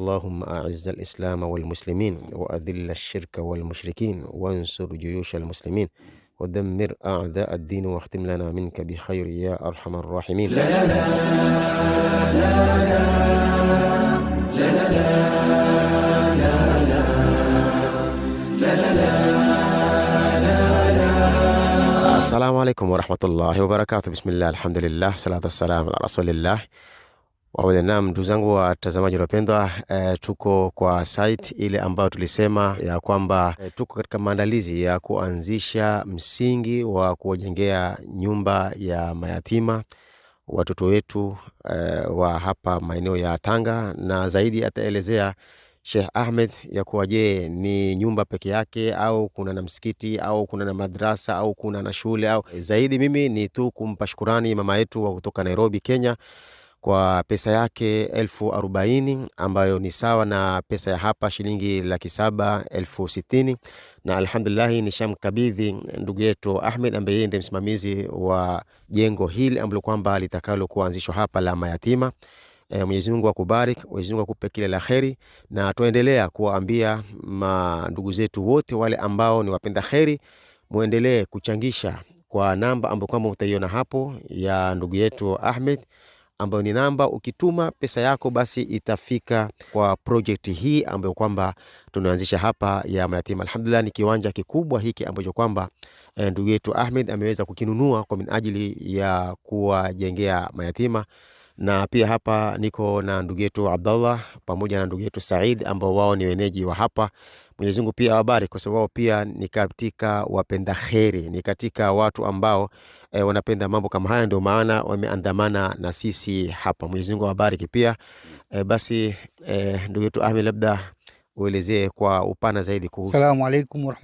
اللهم أعز الإسلام والمسلمين وأذل الشرك والمشركين وانصر جيوش المسلمين ودمر أعداء الدين واختم لنا منك بخير يا أرحم الراحمين. Assalamu alaikum warahmatullahi wabarakatuh. Bismillah, alhamdulillah, salatu wassalamu ala rasulillah. Naam, ndugu zangu watazamaji wapendwa, tuko kwa site ile ambayo tulisema ya kwamba tuko katika maandalizi ya kuanzisha msingi wa kuwajengea nyumba ya mayatima watoto wetu wa hapa maeneo ya Tanga, na zaidi ataelezea Sheikh Ahmed ya kuwa je, ni nyumba peke yake au kuna na msikiti au kuna na madrasa au kuna na shule au zaidi. Mimi ni tu kumpa shukrani mama yetu wa kutoka Nairobi, Kenya, kwa pesa yake 40,000 ambayo ni sawa na pesa ya hapa shilingi 760,000, na alhamdulillah nishamkabidhi ndugu yetu Ahmed ambaye yeye ndiye msimamizi wa jengo hili ambalo kwamba litakalo kuanzishwa hapa la mayatima. Mwenyezi Mungu akubariki, Mwenyezi Mungu akupe kila la kheri, na tuendelea kuwaambia ndugu zetu wote wale ambao ni wapenda kheri, muendelee kuchangisha kwa namba ambayo kwamba utaiona hapo ya ndugu yetu Ahmed, ambayo ni namba ukituma pesa yako basi itafika kwa project hii ambayo kwamba tunaanzisha hapa ya mayatima. Alhamdulillah, ni kiwanja kikubwa hiki ambacho kwamba ndugu yetu Ahmed ameweza kukinunua kwa minajili ya kuwajengea mayatima. Na pia hapa niko na ndugu yetu Abdullah pamoja na ndugu yetu Said ambao wao ni wenyeji wa hapa. Mwenyezi Mungu pia awabariki, kwa sababu pia ni katika wapenda kheri, ni katika watu ambao wanapenda mambo kama haya, ndio maana wameandamana na sisi hapa. Mwenyezi Mungu awabariki pia. Basi ndugu yetu Ahmed, labda uelezee kwa upana zaidi kuhusu. Asalamu alaykum.